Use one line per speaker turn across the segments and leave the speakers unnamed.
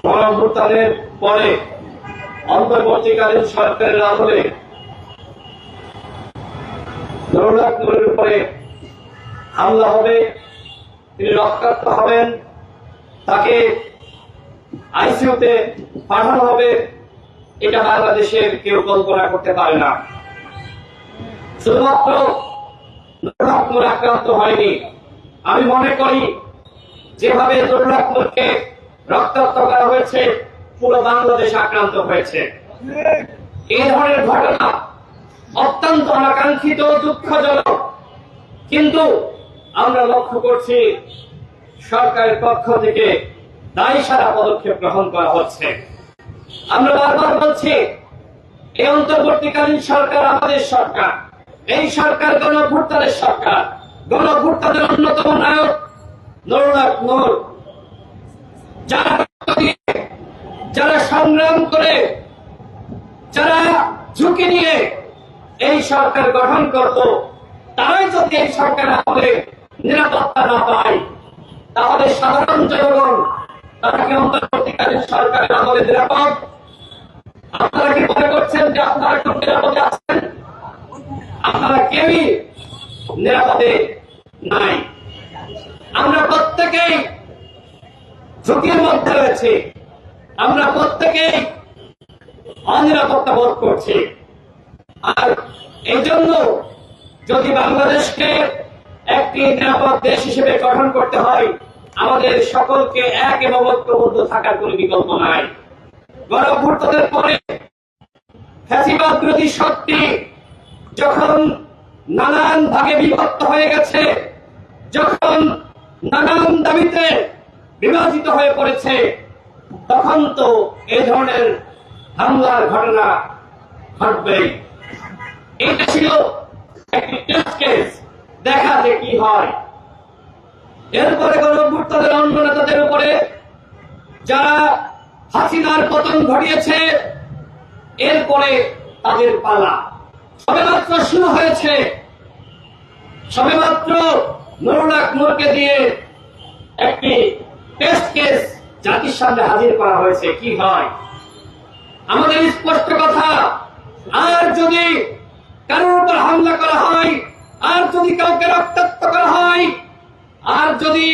গণঅভ্যুত্থানের পরে অন্তর্বর্তীকালীন সরকারের আমলে নুরুল হক নুরের উপরে হামলা হবে, তিনি রক্তাক্ত হবেন, তাকে আইসিইউতে পাঠানো হবে, এটা বাংলাদেশের কেউ কল্পনা করতে পারে না। শুধুমাত্র নুরুল হক নূর আক্রান্ত হয়নি, আমি মনে করি যেভাবে নুরুল হক নূরকে রক্তাক্ত করা হয়েছে পুরো বাংলাদেশ আক্রান্ত হয়েছে। এই ধরনের ঘটনা অত্যন্ত অনাকাঙ্ক্ষিত, দুঃখজনক, কিন্তু আমরা লক্ষ্য করছি সরকারের পক্ষ থেকে দায়সারা পদক্ষেপ গ্রহণ করা হচ্ছে। আমরা বারবার বলছি এই অন্তর্বর্তীকালীন সরকার আমাদের সরকার, এই সরকার গণঅভ্যুত্থানের সরকার, গণঅভ্যুত্থানের অন্যতম নায়ক নুরুল হক নূর, যারা সংগ্রাম করে, যারা ঝুঁকি নিয়ে এই সরকার গঠন করত, তারাই যদি এই সরকার আমলে নিরাপত্তা না পায়, তাহলে সাধারণ জনগণ তারা কি অন্তর্বর্তীকালীন সরকারের আমলে নিরাপদ? আপনারা কি মনে করছেন যে আপনারা খুব নিরাপদে আছেন? আপনারা কেউই নিরাপদে নাই। আমরা প্রত্যেকেই ঝুঁকির মধ্যে রয়েছি, আমরা প্রত্যেকেই অনিরাপত্তা বোধ করছি। আর এই জন্য যদি বাংলাদেশকে একটি নিরাপদ দেশ হিসেবে গঠন করতে হয়, আমাদের সকলকে এক এবং ঐক্যবদ্ধ থাকার কোন বিকল্প নাই। গণঅভ্যুত্থানের পরে ফ্যাসিবাদ বিরোধী শক্তি যখন নানান ভাগে বিভক্ত হয়ে গেছে, যখন নানান দাবিতে বিভাজিত হয়ে পড়েছে, তখন তো এই ধরনের হামলার ঘটনা ঘটবেই। এটা ছিল একটি টেস্ট কেস, দেখা যে কি হয়। এরপরে গণঅভ্যুত্থানের অন্য নেতাদের উপরে যারা হাসিনার পতন ঘটিয়েছে, এরপরে তাদের পালা সবেমাত্র শুরু হয়েছে। সবেমাত্র নুরুল হক নূরকে দিয়ে একটি টেস্ট কেস জাতির সামনে হাজির করা হয়েছে, কি হয়। আমাদের স্পষ্ট কথা, আর যদি কারোর উপর হামলা করা হয়, আর যদি কাউকে রক্তাক্ত করা হয়, আর যদি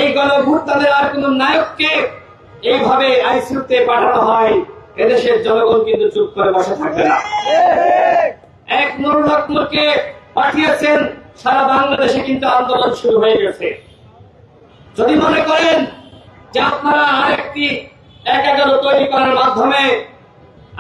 এই গণঅভ্যুত্থানের আর কোন নায়ককে এইভাবে আইসিইউতে পাঠানো হয়, এদেশের জনগণ কিন্তু চুপ করে বসে থাকবে না। এক নুরুল হক নূরকে পাঠিয়েছেন, সারা বাংলাদেশে কিন্তু আন্দোলন শুরু হয়ে গেছে। যদি মনে করেন যে আপনারা আরেকটি ১-১১ তৈরি করার মাধ্যমে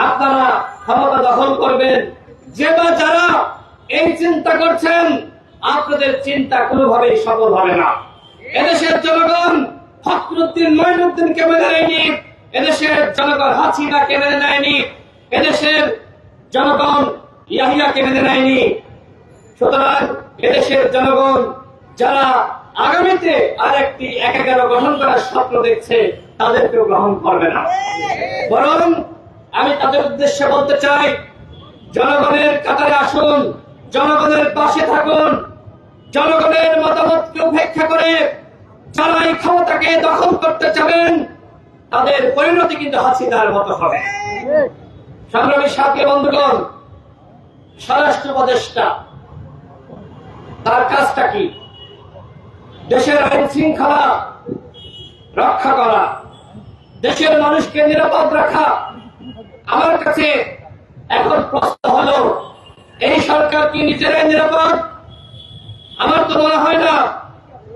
আপনারা ক্ষমতা দখল করবেন, যে বা যারা এই চিন্তা করছেন, আপনাদের চিন্তা কোনোভাবেই সফল হবে না। এদেশের জনগণ ফখরুদ্দিন মঈনুদ্দিনকে মেনে নেয়নি, এদেশের জনগণ হাসিনাকে মেনে নেয়নি, এদেশের জনগণ ইয়াহিয়াকে মেনে নেয়নি। সুতরাং এদেশের জনগণ যারা আগামীতে আরেকটি ১-১১ গঠন করার স্বপ্ন দেখছে, তাদেরকেও গ্রহণ করবে না। বরং আমি তাদের উদ্দেশ্যে বলতে চাই, জনগণের কাতারে আসুন, জনগণের পাশে থাকুন, জনগণের মতামতকে উপেক্ষা করে যারা এই ক্ষমতাকে দখল করতে চাবেন, তাদের পরিণতি কিন্তু হাসিনার মতো হবে। সংগ্রামী সাথী বন্ধুগণ, স্বরাষ্ট্র উপদেষ্টা তার কাজটা কি? দেশের আইন শৃঙ্খলা রক্ষা করা, দেশের মানুষকে নিরাপদ রাখা। আমার কাছে এখন প্রশ্ন হলো, এই সরকার কি নিজেরাই নিরাপদ? আমার তো মনে হয় না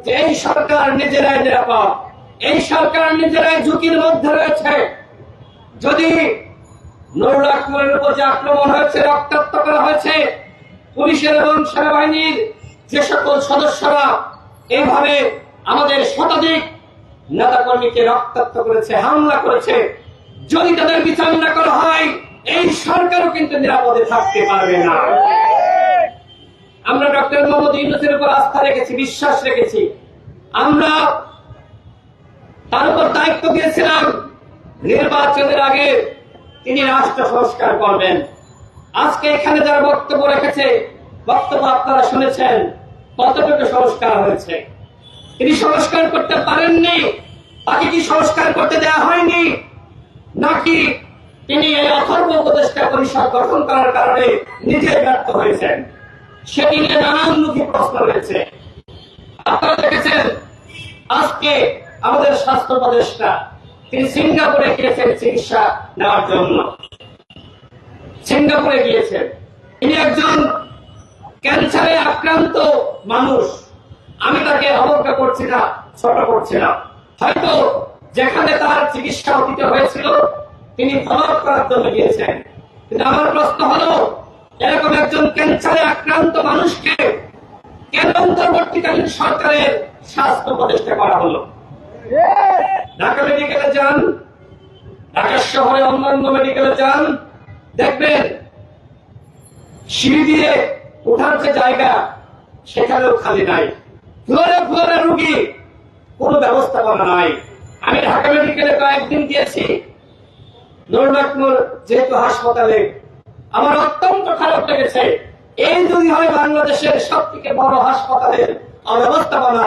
যে এই সরকার নিজেরাই নিরাপদ। এই সরকার নিজেরাই ঝুঁকির মধ্যে রয়েছে। যদি নুরুল হক নূরের উপর যে আক্রমণ হয়েছে, রক্তাক্ত করা হয়েছে, পুলিশের এবং সেনাবাহিনীর যে সকল সদস্যরা এইভাবে আমাদের শতাধিক নেতাকর্মীকে রক্তাক্ত করেছে, হামলা করেছে, যদি তাদের বিচার না করা হয়, এই সরকারও কিন্তু নিরাপদে থাকতে পারবে না। আমরা ডক্টর মোহাম্মদ ইউনূসের উপর আস্থা রেখেছি, বিশ্বাস রেখেছি। আমরা তার উপর দায়িত্ব দিয়েছিলাম নির্বাচনের আগে তিনি রাষ্ট্র সংস্কার করবেন। আজকে এখানে যারা বক্তব্য রেখেছে, বক্তব্য আপনারা শুনেছেন, কতটুকু সংস্কার হয়েছে। তিনি সংস্কার করতে পারেননি, তাকে কি সংস্কার করতে দেওয়া হয়নি, নাকি তিনি এই অথর্ব উপদেষ্টা পরিষদ গঠন করার কারণে নিজে ব্যর্থ হয়েছেন? সেটি নিয়ে নানানমুখী প্রশ্ন রয়েছে। আপনারা দেখেছেন আজকে আমাদের স্বাস্থ্য উপদেষ্টা তিনি সিঙ্গাপুরে গিয়েছেন চিকিৎসা নেওয়ার জন্য। সিঙ্গাপুরে গিয়েছেন, তিনি একজন ক্যান্সারে আক্রান্ত মানুষ। আমি তাকে অবজ্ঞা করছি না, ছোট করছি না। হয়তো যেখানে তার চিকিৎসা দিতে হয়েছিল তিনি ফলো করার জন্য গিয়েছেন, কিন্তু আমার প্রশ্ন হলো, এরকম একজন ক্যান্সারে আক্রান্ত মানুষকে কেন অন্তর্বর্তীকালীন সরকারের স্বাস্থ্য উপদেষ্টা করা হলো? ঢাকা মেডিকেলে যান, ঢাকা শহরে অন্যান্য মেডিকেলে যান, দেখবেন সিঁড়ি দিয়ে ওঠার যে জায়গা সেখানেও খালি নাই, ফ্লোরে ফ্লোরে রুগী, কোনো ব্যবস্থাপনা নাই। আমি ঢাকা মেডিকেলে কয়েকদিন গিয়েছি, নুরুন্নাহর যেহেতু হাসপাতালে, আমার অত্যন্ত খারাপ লেগেছে। এই যদি হয় বাংলাদেশের সব থেকে বড় হাসপাতালের অব্যবস্থাপনা,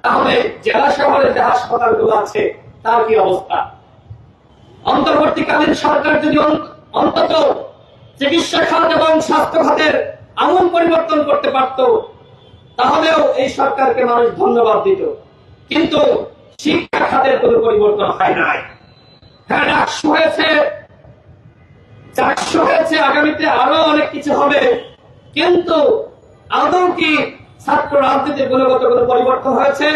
তাহলে জেলা শহরে যে হাসপাতালগুলো আছে তার কি অবস্থা? অন্তর্বর্তীকালীন সরকার যদি অন্তত চিকিৎসা খাত এবং স্বাস্থ্য খাতের আমূল পরিবর্তন করতে পারত, তাহলেও এই সরকারকে মানুষ ধন্যবাদ দিত। কিন্তু শিক্ষা খাতের কোন পরিবর্তন হয় নাই। হ্যাঁ, ডাকসু হয়েছে, চাকসু হয়েছে, আগামীতে আরো অনেক কিছু হবে, কিন্তু আদৌ কি ছাত্র রাজনীতির গুণগত কোন পরিবর্তন হয়েছে?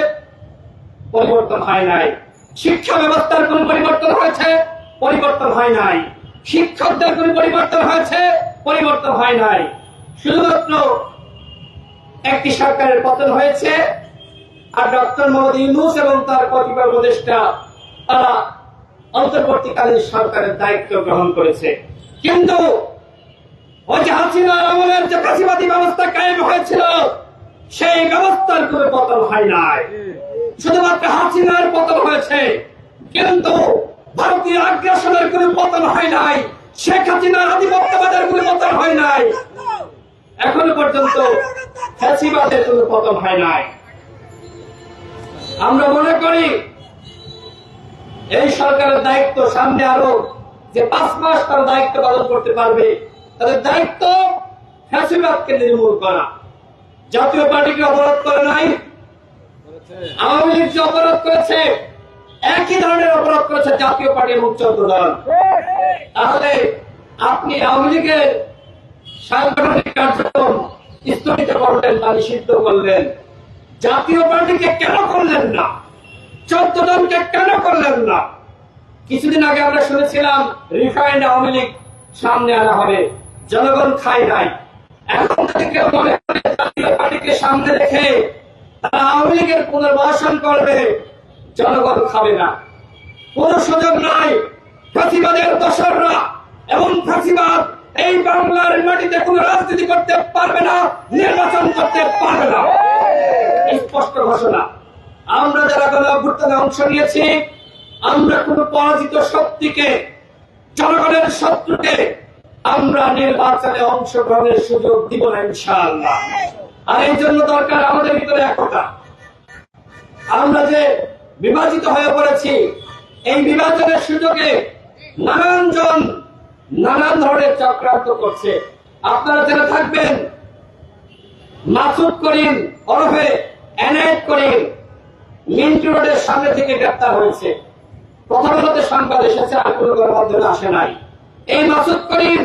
পরিবর্তন হয় নাই। শিক্ষা ব্যবস্থার কোন পরিবর্তন হয়েছে? পরিবর্তন হয় নাই। শিক্ষকদের কোন পরিবর্তন হয়েছে? পরিবর্তন হয় নাই। শুধুমাত্র একটি সরকারের পতন হয়েছে, আর ডক্টর মোহাম্মদ ইউনূস এবং তার কতিপয় উপদেষ্টা তারা অন্তর্বর্তীকালীন সরকারের দায়িত্ব গ্রহণ করেছে। কিন্তু ওই যে হাসিনার আমলের যে ফ্যাসিবাদী ব্যবস্থা কায়েম হয়েছিল, সেই ব্যবস্থার কোনো পতন হয় নাই। শুধুমাত্র হাসিনার পতন হয়েছে, কিন্তু ভারতীয় আগ্রাসনের কোনো পতন হয় নাই। শেখ হাসিনার আধিপত্যবাদের কোনো পতন হয় নাই। এখনো পর্যন্ত ফ্যাসিবাদের কোনো পতন হয় নাই। আমরা মনে করি এই সরকারের দায়িত্ব সামনে আরো যে 5 মাস তারা দায়িত্ব পালন করতে পারবে, তাদের দায়িত্ব ফ্যাসিবাদকে নির্মূল করা। জাতীয় পার্টিকে অবরোধ করে নাই, আওয়ামী লীগ যে অবরোধ করেছে একই ধরনের অবরোধ করেছে জাতীয় পার্টি এবং 14 দল। তাহলে আপনি আওয়ামী লীগের সাংগঠনিক কার্যক্রম স্থগিত করলেন বা নিষিদ্ধ করলেন, জাতীয় পার্টিকে কেন করলেন না? 14 দলকে কেন করলেন না? কিছুদিন আগে আমরা শুনেছিলাম রিফাইন্ড আওয়ামী লীগ সামনে আনা হবে, জনগণ খায় নাই। এখন যদি কেউ মনে করে জাতীয় পার্টিকে সামনে রেখে তারা আওয়ামী লীগের পুনর্বাসন করবে, জনগণ খাবে না, কোন সুযোগ নাই। ফ্যাসিবাদের দোসররা এবং ফ্যাসিবাদ এই বাংলার মাটিতে কোন রাজনীতি করতে পারবে না, নির্বাচন করতে পারবে না। স্পষ্ট ঘোষণা। আমরা যারা গণ অভ্যুত্থানে অংশ নিয়েছি, আমরা কোন পরাজিত শক্তিকে, জনগণের শত্রুকে আমরা নির্বাচনে অংশগ্রহণের সুযোগ দিব না ইনশাআল্লাহ। আর এই জন্য দরকার আমাদের ভিতরে একতা। আমরা যে বিভাজিত হয়ে পড়েছি, এই বিভাজনের সুযোগে নানান জন নানান ধরনের চক্রান্ত করছে। আপনারা জেনে থাকবেন মাসুদ করিম ওরফে এনায়েত করিম মিন্টু রোডের সামনে থেকে গ্রেপ্তার হয়েছে। প্রথম আলোতে সংবাদ এসেছে, আর কোন গণমাধ্যমে আসে নাই। এই মাসুদ করিম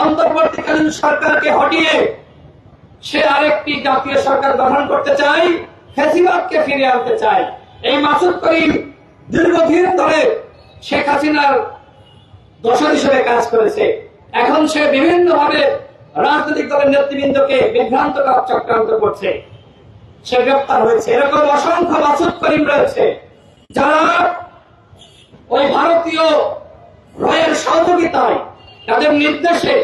অন্তর্বর্তীকালীন সরকারকে হটিয়ে সে আরেকটি জাতীয় সরকার গঠন করতে চায়, ফ্যাসিবাদকে ফিরিয়ে আনতে চায়। এই মাসুদ করিম দীর্ঘদিন ধরে শেখ হাসিনার দোসর হিসেবে কাজ করেছে। এখন সে বিভিন্ন ভাবে রাজনৈতিক দলের নেতৃবৃন্দকে বিভ্রান্ত করার চক্রান্ত করছে। সে গ্রেপ্তার হয়েছে। এরকম অসংখ্য মাসুদ করিম রয়েছে যারা ওই ভারতীয় রয়ের সহযোগিতায়, তাদের নির্দেশে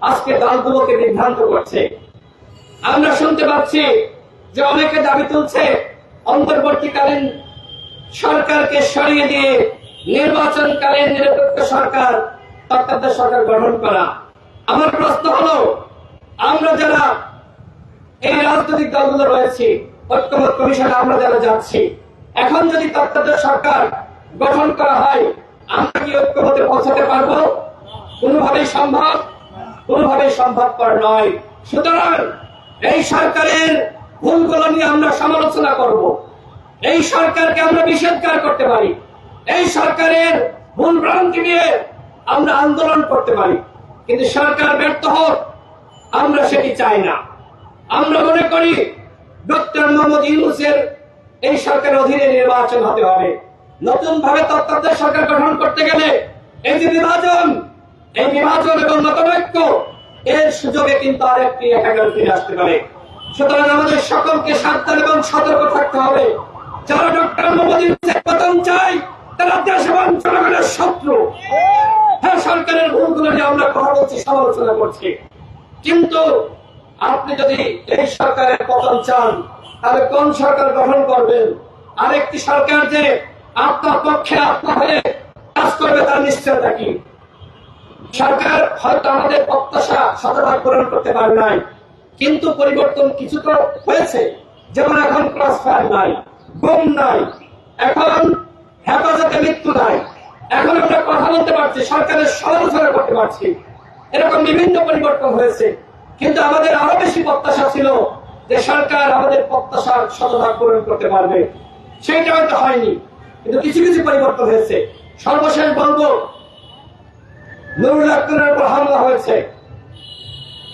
আজকে দলগুলোকে বিভ্রান্ত করছে। আমরা শুনতে পাচ্ছি যে অনেকে দাবি তুলছে অন্তর্বর্তীকালীন সরকারকে সরিয়ে দিয়ে নির্বাচনকালীন নিরপেক্ষ সরকার, তত্ত্বাবধায়ক সরকার গঠন করা। আমার প্রশ্ন হলো, আমরা যারা এই রাজনৈতিক দলগুলো রয়েছি, ঐক্যমত কমিশনে আমরা যারা যাচ্ছি, এখন যদি তত্ত্বাবধায়ক সরকার গঠন করা হয়, আমরা কি ঐক্যমতে পৌঁছাতে পারবো? কোনোভাবেই সম্ভবপর নয়। সুতরাং এই সরকারের ভুলগুলো নিয়ে আমরা সমালোচনা করব, এই সরকারকে আমরা নিষেধকার করতে পারি, এই সরকারের ভুল ভ্রান্তি নিয়ে আমরা আন্দোলন করতে পারি, কিন্তু সরকার ব্যর্থ হোক আমরা সেটি চাই না। আমরা মনে করি ডক্টর মোহাম্মদ ইউনূসের এই সরকারের অধীনে নির্বাচন হতে হবে। নতুন ভাবে তত্ত্বাবধায়ক সরকার গঠন করতে গেলে এই যে বিভাজন এবং মতৈক্য, এর সুযোগে কিন্তু আরেকটি একাগার ফিরে আসতে পারে। সুতরাং আমাদের সকলকে সাবধান এবং সতর্ক থাকতে হবে। যারা ডক্টর মোহাম্মদ ইউনূসের পতন চায় তারা দেশ এবং জনগণের শত্রু। হ্যাঁ, সরকারের ভুলগুলো নিয়ে আমরা কথা বলছি, সমালোচনা করছি, কিন্তু আপনি যদি এই সরকারের পতন চান তাহলে কোন সরকার গঠন করবেন? আরেকটি সরকার যে আপনার পক্ষে আপনার হয়ে কাজ করবে তার নিশ্চয়তা কি? সরকার হয়তো আমাদের প্রত্যাশা শতভাগ পূরণ করতে পারে নাই, কিন্তু পরিবর্তন কিছু তো হয়েছে। যেমন এখন ক্রস ফায়ার নাই, গুম নাই, এখন হেফাজতে মৃত্যু নাই, এখন আমরা কথা বলতে পারছি, সরকারের সমালোচনা করতে পারছি। এরকম বিভিন্ন পরিবর্তন হয়েছে, কিন্তু আমাদের আরো বেশি প্রত্যাশা ছিল যে সরকার আমাদের প্রত্যাশার শতভাগ পূরণ করতে পারবে। সেইটা হয়তো হয়নি, কিন্তু কিছু কিছু পরিবর্তন হয়েছে। সর্বশেষ বলবো, নুরুল আক্তারের উপর হামলা হয়েছে,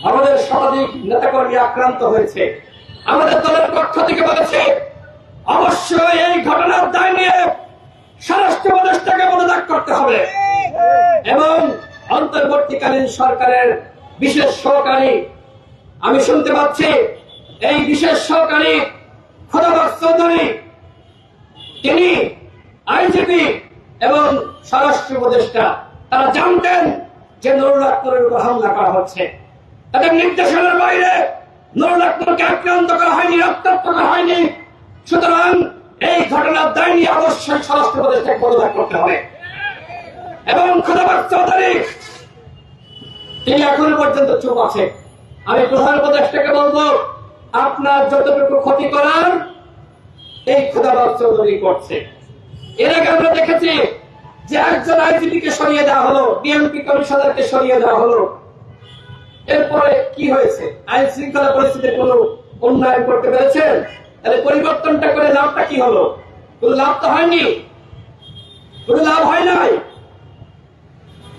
আমাদের শতাধিক নেতাকর্মী আক্রান্ত হয়েছে। আমাদের দলের পক্ষ থেকে বলেছে অবশ্যই এই ঘটনার দায় নিয়ে স্বরাষ্ট্র উপদেষ্টাকে পদত্যাগ করতে হবে এবং অন্তর্বর্তীকালীন সরকারের বিশেষ সহকারী, আমি শুনতে পাচ্ছি এই বিশেষ সহকারী খোদাবক্ত চৌধুরী, তিনি আইজিপি এবং স্বরাষ্ট্র উপদেষ্টা, তারা জানতেন যে নুরুল আক্তারের উপর হামলা করা হচ্ছে। তাদের নির্দেশনার বাইরে নুরুল আক্তারকে আক্রান্ত করা হয়নি, রক্তাক্ত করা হয়নি। সুতরাং এই ঘটনার দায় নিয়ে অবশ্যই স্বরাষ্ট্র উপদেষ্টাকে পদত্যাগ করতে হবে। এবং খোদাবক্ত চৌধুরী তিনি এখনো পর্যন্ত চুপ আছে। আমি প্রধান উপদেষ্টাকে বলবো, আপনার যতটুকু ক্ষতি করার এই খোদাবক্ত চৌধুরী করছে। এর আগে আমরা দেখেছি যে একজন আইজিপিকে সরিয়ে দেওয়া হলো, ডিএমপি কমিশনারকে সরিয়ে দেওয়া হলো। এরপরে কি হয়েছে? আইন শৃঙ্খলা পরিস্থিতির কোন উন্নয়ন করতে পেরেছেন? তাহলে পরিবর্তনটা করে লাভটা কি হলো? কোন লাভ তো হয়নি, কোন লাভ হয় নাই।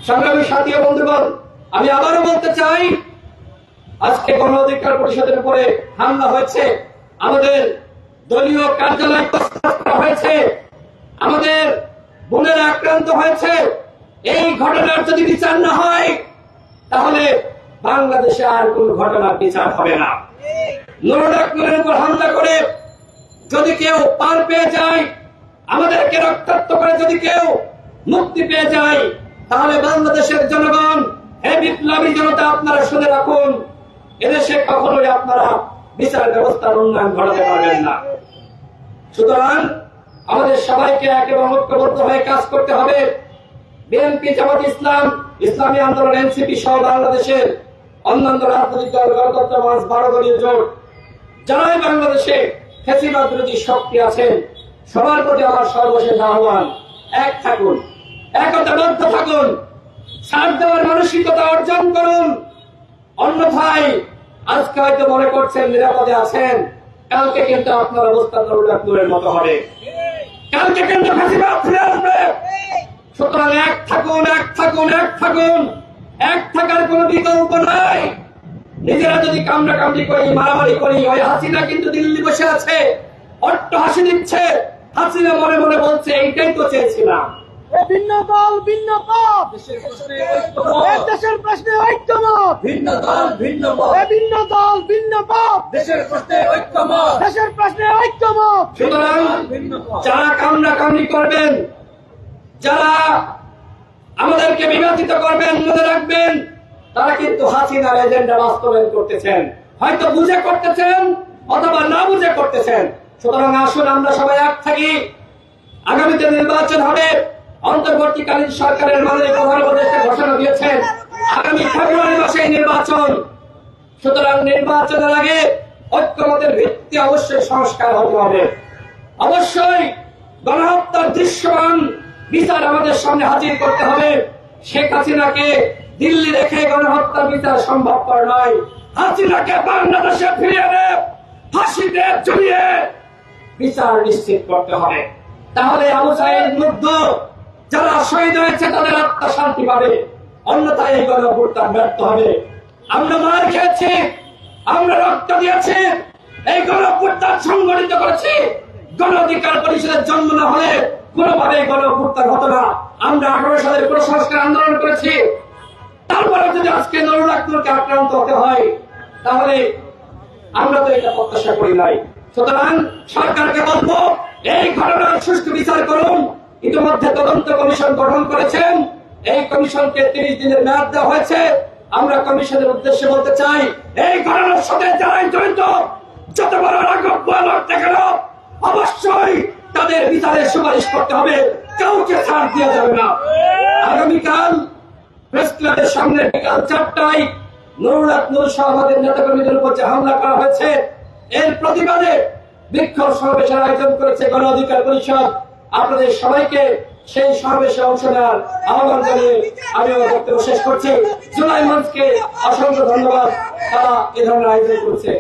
সংগ্রামী সাথী ও বন্ধুগণ, আমি আবারও বলতে চাই, আজকে গণ অধিকার পরিষদের উপরে হামলা হয়েছে, আমাদের দলীয় কার্যালয় করা হয়েছে, আমাদের বোনেরা আক্রান্ত হয়েছে। এই ঘটনার যদি বিচার না হয় তাহলে বাংলাদেশে আর কোন ঘটনার বিচার হবে না। নুরুল আক্তারের উপর হামলা করে যদি কেউ পার পেয়ে যায়, আমাদেরকে রক্তাক্ত করে যদি কেউ মুক্তি পেয়ে যায়, তাহলে বাংলাদেশের জনগণ, হে বিপ্লবী জনতা, আপনারা শুনে রাখুন, এদেশে কখনোই আপনারা বিচার ব্যবস্থার উন্নয়ন ঘটাতে পারবেন না। সুতরাং আমাদের সবাইকে এক এবং ঐক্যবদ্ধ হয়ে কাজ করতে হবে। বিএনপি, জামাত ইসলাম, ইসলামী আন্দোলন, এনসিপি সহ বাংলাদেশের অন্যান্য রাজনৈতিক দল, গণতন্ত্র মঞ্চ, 12 দলীয় জোট, যারাই বাংলাদেশে ফ্যাসিবাদ বিরোধী শক্তি আছেন, সবার প্রতি আমার সর্বশেষ আহ্বান, এক থাকুন, একতাবদ্ধ থাকুন, ছাড় দেওয়ার মানসিকতা অর্জন করুন। অন্যথায় আজকে হয়তো মনে করছেন নিরাপদে আছেন, কালকে কিন্তু আপনার অবস্থা নুরুল আক্তারের মতো হবে, কালকে কিন্তু ফ্যাসিবাদ ফিরে আসবে। সুতরাং এক থাকুন, এক থাকুন, এক থাকুন, এক থাকার কোন বিকল্প নাই। নিজেরা যদি কামড়াকামড়ি করি, মারামারি করি, ওই হাসিনা কিন্তু দিল্লি বসে আছে, অট্ট হাসি দিচ্ছে। হাসিনা মনে মনে বলছে এইটাই তো চেয়েছিলাম।
ভিন্ন দল ভিন্ন পথ,
দেশের প্রশ্নে ঐক্যমত,
দেশের প্রশ্নে ঐক্যমত,
ভিন্ন দল ভিন্ন মত,
ভিন্ন দল ভিন্ন পথ,
দেশের প্রশ্নে ঐক্যমত,
দেশের প্রশ্নে ঐক্যমত।
সুতরাং যারা কামড়াকামড়ি করবেন, যারা আমাদেরকে বিভাজিত করবেন, মনে রাখবেন তারা কিন্তু হাসিনার এজেন্ডা বাস্তবায়ন করতেছেন, হয়তো বুঝে করতেছেন অথবা না বুঝে করতেছেন। সুতরাং আসুন আমরা সবাই এক থাকি। আগামীতে নির্বাচন হবে, অন্তর্বর্তীকালীন সরকারের মাননীয় প্রধান উপদেষ্টা ঘোষণা দিয়েছেন আগামী ফেব্রুয়ারি মাসে নির্বাচন। সুতরাং নির্বাচনের আগে ঐক্যমতের ভিত্তি অবশ্যই সংস্কার হতে হবে। অবশ্যই গণহত্যার দৃশ্যমান বিচার আমাদের সামনে হাজির করতে হবে। শেখ হাসিনাকে দিল্লি রেখে গণহত্যা বিচার সম্ভবপর নয়। হাসিনাকে বাংলাদেশে ফিরিয়ে এনে ফাঁসিতে ঝুলিয়ে বিচার নিশ্চিত করতে হবে। তাহলে আবু সাঈদ মুগ্ধ যারা শহীদ হয়েছে তাদের আত্মা শান্তি পাবে, অন্যথায় এই গণঅভ্যুত্থান ব্যর্থ হবে। আমরা মার খেয়েছি, আমরা রক্ত দিয়েছি, এই গণঅভ্যুত্থান সংগঠিত করেছি। গণ অধিকার পরিষদের জন্ম না হলে কোনোভাবে গণঅভ্যুত্থান হতো না। আমরা 18 সালের কুসংস্কার আন্দোলন করেছি, তারপরে যদি আজকে নুরুল আকমলকে আক্রান্ত হতে হয় তাহলে আমরা তো এটা প্রত্যাশা করি নাই। সুতরাং সরকারকে বলবো এই ঘটনার সুষ্ঠু বিচার করুন। ইতিমধ্যে তদন্ত কমিশন গঠন করেছেন, এই কমিশনকে 30 দিনের মেয়াদ দেওয়া হয়েছে। আমরা কমিশনের উদ্দেশ্যে বলতে চাই, এই ঘটনার সাথে যারাই জড়িত, যত বড় রাঘব ভয়ানক দেখেন, অবশ্যই তাদের বিচারের সুপারিশ করতে হবে, কাউকে ছাড় দেওয়া যাবে না। আগামীকাল প্রেস ক্লাবের সামনে বিকাল 4টায় নুরুল আকমল সহ আমাদের নেতাকর্মীদের উপর যে হামলা করা হয়েছে, এর প্রতিবাদে বিক্ষোভ সমাবেশের আয়োজন করেছে গণ অধিকার পরিষদ। আপনাদের সবাইকে সেই সমাবেশে অংশ নেওয়ার আহ্বান জানিয়ে আমি আমার বক্তব্য শেষ করছি। জুলাই মঞ্চকে অসংখ্য ধন্যবাদ, তারা এ ধরনের আয়োজন করছে।